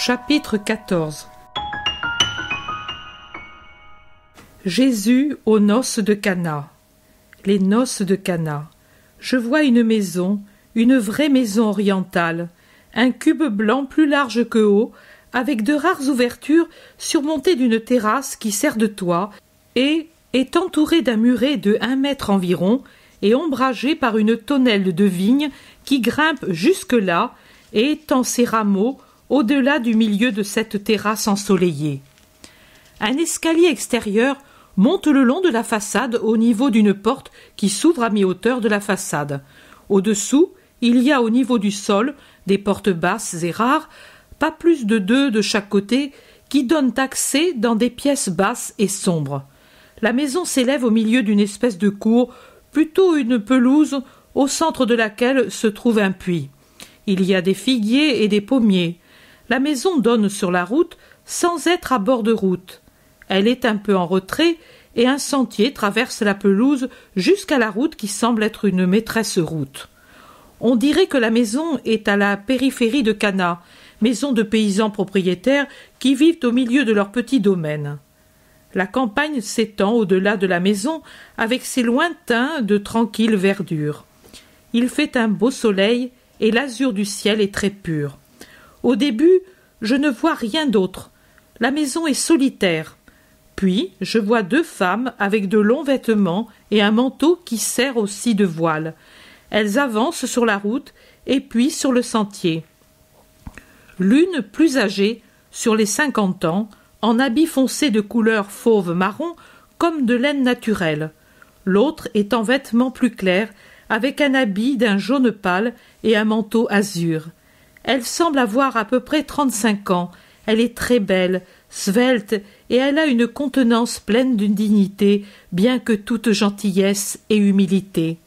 Chapitre 14. Jésus aux noces de Cana. Les noces de Cana. Je vois une maison, une vraie maison orientale, un cube blanc plus large que haut, avec de rares ouvertures surmontées d'une terrasse qui sert de toit et est entourée d'un muret de 1 mètre environ et ombragée par une tonnelle de vigne qui grimpe jusque-là et étend ses rameaux au-delà du milieu de cette terrasse ensoleillée. Un escalier extérieur monte le long de la façade au niveau d'une porte qui s'ouvre à mi-hauteur de la façade. Au-dessous, il y a au niveau du sol des portes basses et rares, pas plus de 2 de chaque côté, qui donnent accès dans des pièces basses et sombres. La maison s'élève au milieu d'une espèce de cour, plutôt une pelouse, au centre de laquelle se trouve un puits. Il y a des figuiers et des pommiers. La maison donne sur la route sans être à bord de route. Elle est un peu en retrait et un sentier traverse la pelouse jusqu'à la route qui semble être une maîtresse route. On dirait que la maison est à la périphérie de Cana, maison de paysans propriétaires qui vivent au milieu de leur petit domaine. La campagne s'étend au-delà de la maison avec ses lointains de tranquille verdure. Il fait un beau soleil et l'azur du ciel est très pur. Au début, je ne vois rien d'autre. La maison est solitaire. Puis, je vois 2 femmes avec de longs vêtements et un manteau qui sert aussi de voile. Elles avancent sur la route et puis sur le sentier. L'une plus âgée, sur les 50 ans, en habit foncé de couleur fauve-marron comme de laine naturelle. L'autre est en vêtements plus clairs, avec un habit d'un jaune pâle et un manteau azur. Elle semble avoir à peu près 35 ans. Elle est très belle, svelte, et elle a une contenance pleine d'une dignité, bien que toute gentillesse et humilité.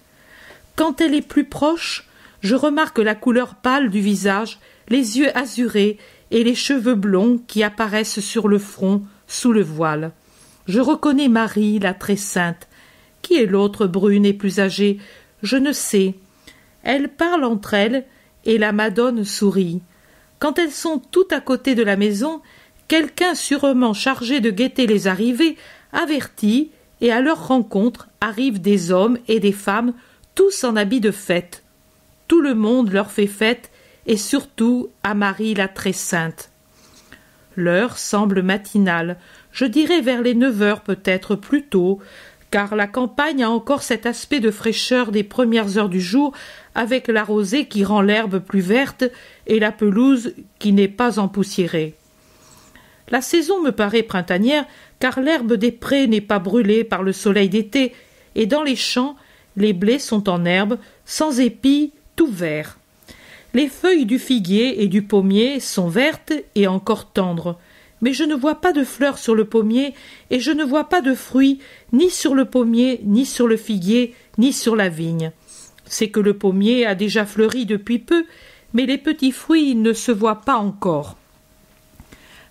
Quand elle est plus proche, je remarque la couleur pâle du visage, les yeux azurés et les cheveux blonds qui apparaissent sur le front sous le voile. Je reconnais Marie, la très sainte. Qui est l'autre brune et plus âgée? Je ne sais. Elles parlent entre elles, et la Madone sourit. Quand elles sont toutes à côté de la maison, quelqu'un sûrement chargé de guetter les arrivées avertit, et à leur rencontre arrivent des hommes et des femmes, tous en habits de fête. Tout le monde leur fait fête, et surtout à Marie la très sainte. L'heure semble matinale, je dirais vers les 9 heures peut-être plus tôt, car la campagne a encore cet aspect de fraîcheur des premières heures du jour, avec la rosée qui rend l'herbe plus verte et la pelouse qui n'est pas empoussiérée. La saison me paraît printanière, car l'herbe des prés n'est pas brûlée par le soleil d'été, et dans les champs, les blés sont en herbe, sans épis, tout verts. Les feuilles du figuier et du pommier sont vertes et encore tendres, mais je ne vois pas de fleurs sur le pommier, et je ne vois pas de fruits, ni sur le pommier, ni sur le figuier, ni sur la vigne. C'est que le pommier a déjà fleuri depuis peu, mais les petits fruits ne se voient pas encore.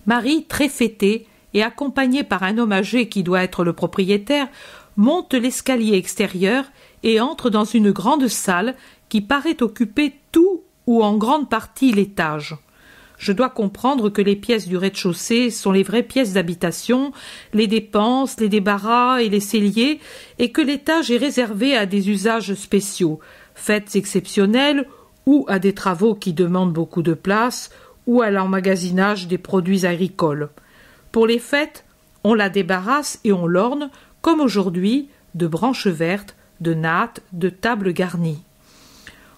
Marie, très fêtée, et accompagnée par un homme âgé qui doit être le propriétaire, monte l'escalier extérieur et entre dans une grande salle qui paraît occuper tout ou en grande partie l'étage. Je dois comprendre que les pièces du rez-de-chaussée sont les vraies pièces d'habitation, les dépenses, les débarras et les celliers, et que l'étage est réservé à des usages spéciaux, fêtes exceptionnelles, ou à des travaux qui demandent beaucoup de place, ou à l'emmagasinage des produits agricoles. Pour les fêtes, on la débarrasse et on l'orne, comme aujourd'hui, de branches vertes, de nattes, de tables garnies.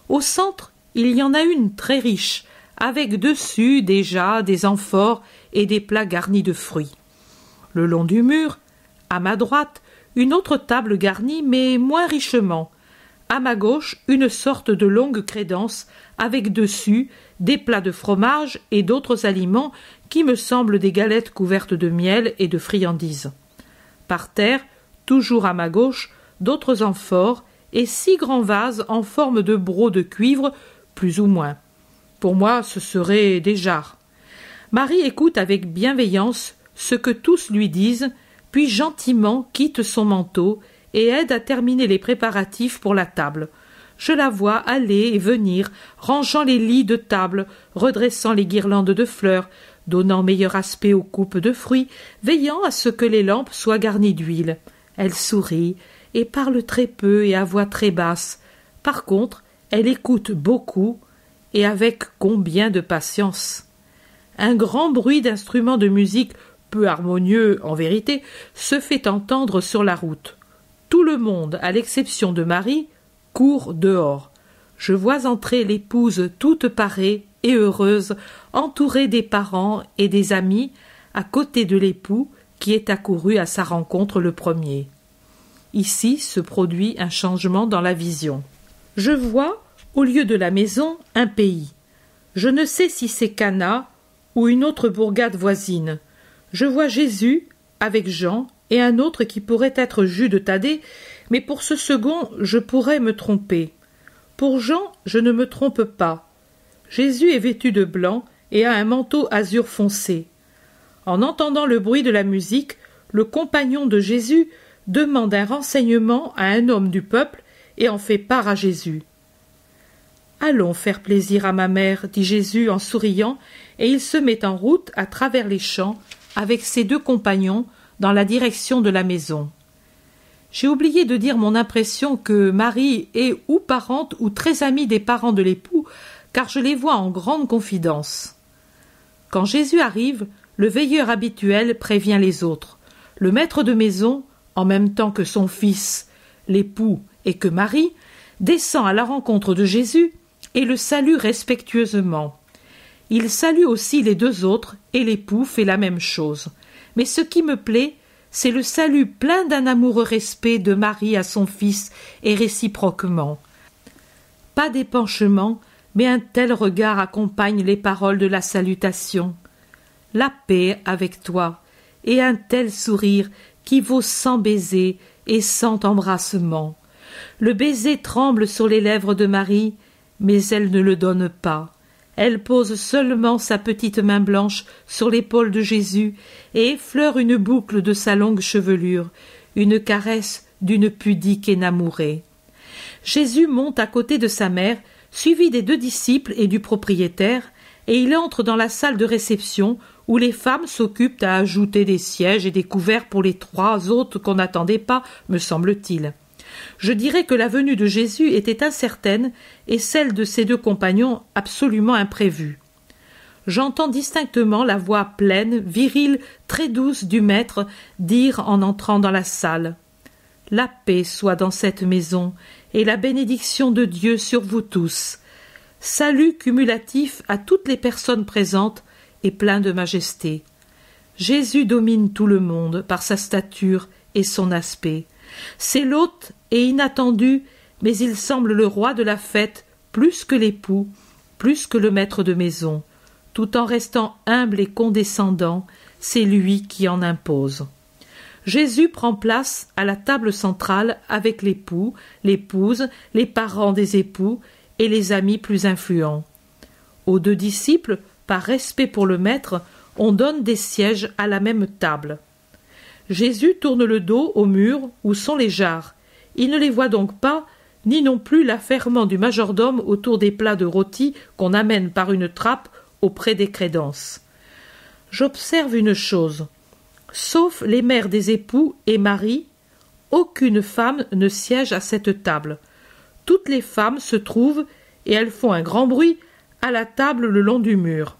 Au centre, il y en a une très riche, avec dessus déjà des amphores et des plats garnis de fruits. Le long du mur, à ma droite, une autre table garnie, mais moins richement. À ma gauche, une sorte de longue crédence, avec dessus des plats de fromage et d'autres aliments qui me semblent des galettes couvertes de miel et de friandises. Par terre, toujours à ma gauche, d'autres amphores et 6 grands vases en forme de broc de cuivre, plus ou moins. Pour moi, ce serait des jarres. Marie écoute avec bienveillance ce que tous lui disent, puis gentiment quitte son manteau et aide à terminer les préparatifs pour la table. Je la vois aller et venir, rangeant les lits de table, redressant les guirlandes de fleurs, donnant meilleur aspect aux coupes de fruits, veillant à ce que les lampes soient garnies d'huile. Elle sourit et parle très peu et à voix très basse. Par contre, elle écoute beaucoup et avec combien de patience. Un grand bruit d'instruments de musique, peu harmonieux en vérité, se fait entendre sur la route. Tout le monde, à l'exception de Marie, court dehors. Je vois entrer l'épouse toute parée et heureuse, entourée des parents et des amis, à côté de l'époux qui est accouru à sa rencontre le premier. Ici se produit un changement dans la vision. Je vois, au lieu de la maison, un pays. Je ne sais si c'est Cana ou une autre bourgade voisine. Je vois Jésus avec Jean et un autre qui pourrait être Jude Thaddée, mais pour ce second, je pourrais me tromper. Pour Jean, je ne me trompe pas. Jésus est vêtu de blanc et a un manteau azur foncé. En entendant le bruit de la musique, le compagnon de Jésus demande un renseignement à un homme du peuple et en fait part à Jésus. « Allons faire plaisir à ma mère, dit Jésus en souriant, et il se met en route à travers les champs avec ses deux compagnons dans la direction de la maison. J'ai oublié de dire mon impression que Marie est ou parente ou très amie des parents de l'époux, car je les vois en grande confidence. Quand Jésus arrive, le veilleur habituel prévient les autres. Le maître de maison, en même temps que son fils, l'époux et que Marie, descend à la rencontre de Jésus et le salue respectueusement. Il salue aussi les deux autres et l'époux fait la même chose. Mais ce qui me plaît, c'est le salut plein d'un amoureux respect de Marie à son fils et réciproquement. Pas d'épanchement, mais un tel regard accompagne les paroles de la salutation. La paix avec toi, et un tel sourire qui vaut 100 baisers et 100 embrassements. Le baiser tremble sur les lèvres de Marie, mais elle ne le donne pas. Elle pose seulement sa petite main blanche sur l'épaule de Jésus et effleure une boucle de sa longue chevelure, une caresse d'une pudique énamourée. Jésus monte à côté de sa mère, suivi des deux disciples et du propriétaire, et il entre dans la salle de réception où les femmes s'occupent à ajouter des sièges et des couverts pour les 3 hôtes qu'on n'attendait pas, me semble-t-il. Je dirais que la venue de Jésus était incertaine et celle de ses deux compagnons absolument imprévue. J'entends distinctement la voix pleine, virile, très douce du maître dire en entrant dans la salle « La paix soit dans cette maison et la bénédiction de Dieu sur vous tous. Salut cumulatif à toutes les personnes présentes et plein de majesté. Jésus domine tout le monde par sa stature et son aspect. C'est l'hôte et inattendu, mais il semble le roi de la fête plus que l'époux, plus que le maître de maison. Tout en restant humble et condescendant, c'est lui qui en impose. Jésus prend place à la table centrale avec l'époux, l'épouse, les parents des époux et les amis plus influents. Aux deux disciples, par respect pour le maître, on donne des sièges à la même table. Jésus tourne le dos au mur où sont les jarres. Il ne les voit donc pas, ni non plus l'affairement du majordome autour des plats de rôtis qu'on amène par une trappe auprès des crédences. J'observe une chose. Sauf les mères des époux et Marie, aucune femme ne siège à cette table. Toutes les femmes se trouvent, et elles font un grand bruit, à la table le long du mur.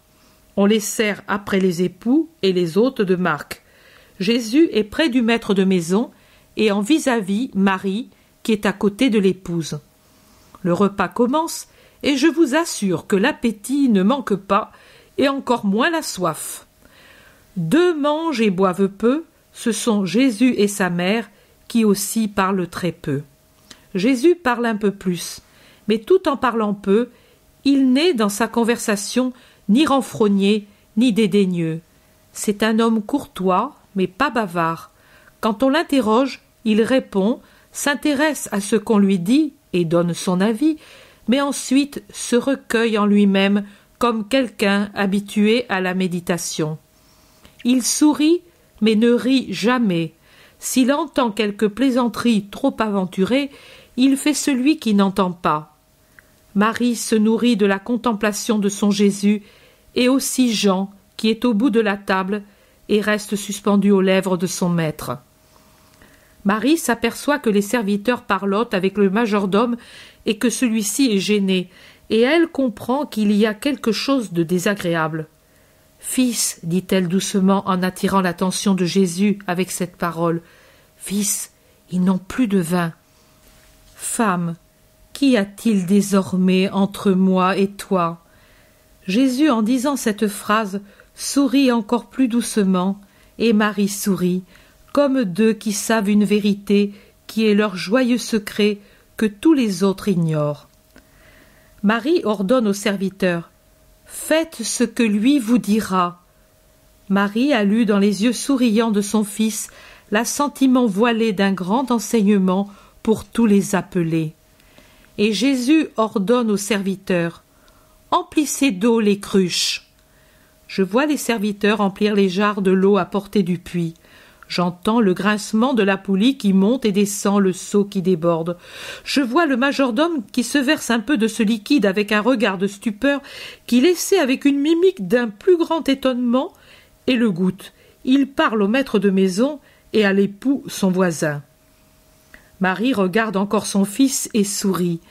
On les sert après les époux et les hôtes de marque. Jésus est près du maître de maison et en vis-à-vis Marie qui est à côté de l'épouse. Le repas commence et je vous assure que l'appétit ne manque pas et encore moins la soif. Deux mangent et boivent peu, ce sont Jésus et sa mère qui aussi parlent très peu. Jésus parle un peu plus, mais tout en parlant peu, il n'est dans sa conversation ni renfrogné ni dédaigneux. C'est un homme courtois, mais pas bavard. Quand on l'interroge, il répond, s'intéresse à ce qu'on lui dit et donne son avis, mais ensuite se recueille en lui-même comme quelqu'un habitué à la méditation. Il sourit, mais ne rit jamais. S'il entend quelque plaisanterie trop aventurée, il fait celui qui n'entend pas. Marie se nourrit de la contemplation de son Jésus, et aussi Jean, qui est au bout de la table et reste suspendu aux lèvres de son maître. Marie s'aperçoit que les serviteurs parlottent avec le majordome et que celui-ci est gêné, et elle comprend qu'il y a quelque chose de désagréable. « Fils, dit-elle doucement en attirant l'attention de Jésus avec cette parole, « Fils, ils n'ont plus de vin. »« Femme, qu'y a-t-il désormais entre moi et toi ?» Jésus, en disant cette phrase, sourit encore plus doucement, et Marie sourit, comme deux qui savent une vérité qui est leur joyeux secret que tous les autres ignorent. Marie ordonne aux serviteurs « Faites ce que lui vous dira ». Marie a lu dans les yeux souriants de son fils l'assentiment voilé d'un grand enseignement pour tous les appelés. Et Jésus ordonne aux serviteurs « Emplissez d'eau les cruches ». Je vois les serviteurs remplir les jarres de l'eau apportée du puits. J'entends le grincement de la poulie qui monte et descend le seau qui déborde. Je vois le majordome qui se verse un peu de ce liquide avec un regard de stupeur, qui l'essaie avec une mimique d'un plus grand étonnement, et le goûte. Il parle au maître de maison et à l'époux son voisin. Marie regarde encore son fils et sourit,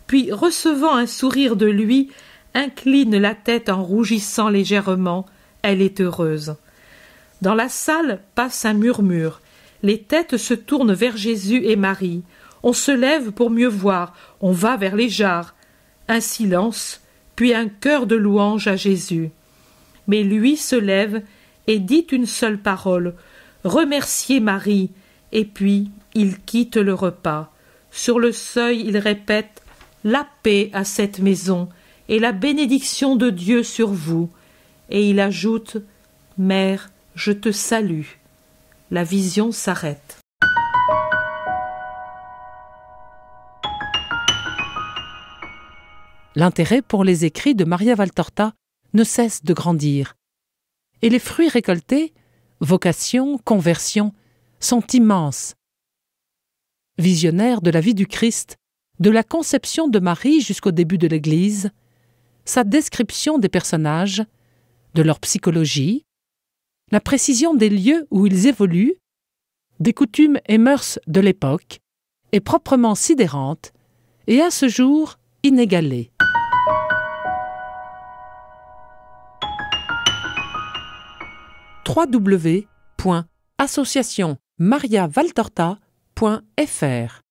puis, recevant un sourire de lui, incline la tête en rougissant légèrement. Elle est heureuse. Dans la salle passe un murmure. Les têtes se tournent vers Jésus et Marie. On se lève pour mieux voir. On va vers les jarres. Un silence, puis un chœur de louange à Jésus. Mais lui se lève et dit une seule parole. « Remerciez Marie !» Et puis il quitte le repas. Sur le seuil, il répète « La paix à cette maison et la bénédiction de Dieu sur vous !» Et il ajoute « Mère, je te salue ». La vision s'arrête. L'intérêt pour les écrits de Maria Valtorta ne cesse de grandir. Et les fruits récoltés, vocation, conversion, sont immenses. Visionnaire de la vie du Christ, de la conception de Marie jusqu'au début de l'Église, sa description des personnages, de leur psychologie, la précision des lieux où ils évoluent, des coutumes et mœurs de l'époque, est proprement sidérante et à ce jour inégalée. www.associationmariavaltorta.fr